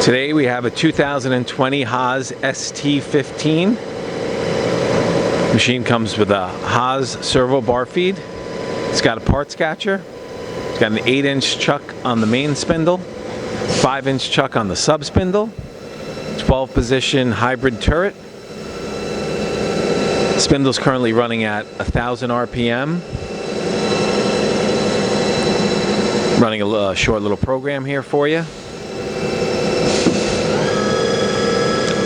Today we have a 2020 HAAS ST-15. Machine comes with a HAAS servo bar feed. It's got a parts catcher. It's got an 8-inch chuck on the main spindle, 5-inch chuck on the sub spindle, 12-position hybrid turret. Spindle's currently running at 1,000 RPM. Running a short little program here for you.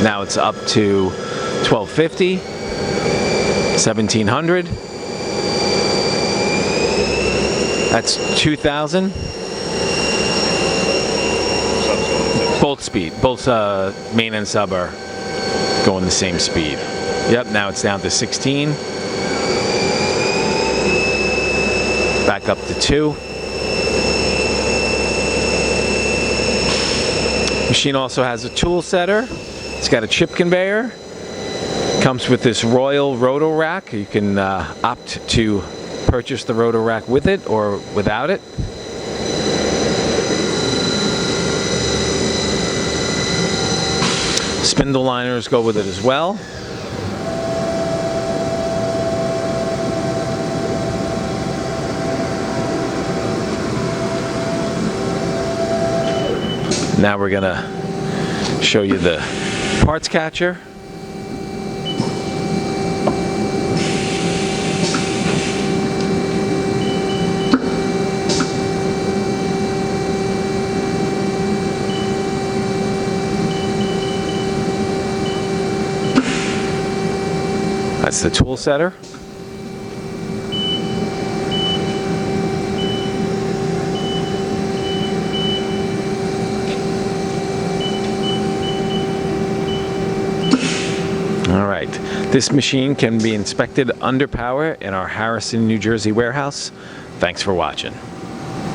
Now it's up to 1250, 1700. That's 2000. Both speed, both main and sub are going the same speed. Yep, now it's down to 16. Back up to 2. Machine also has a tool setter. It's got a chip conveyor. Comes with this Royal roto rack. You can opt to purchase the roto rack with it or without it. Spindle liners go with it as well. Now we're gonna show you the parts catcher. That's the tool setter. All right, this machine can be inspected under power in our Harrison, New Jersey warehouse. Thanks for watching.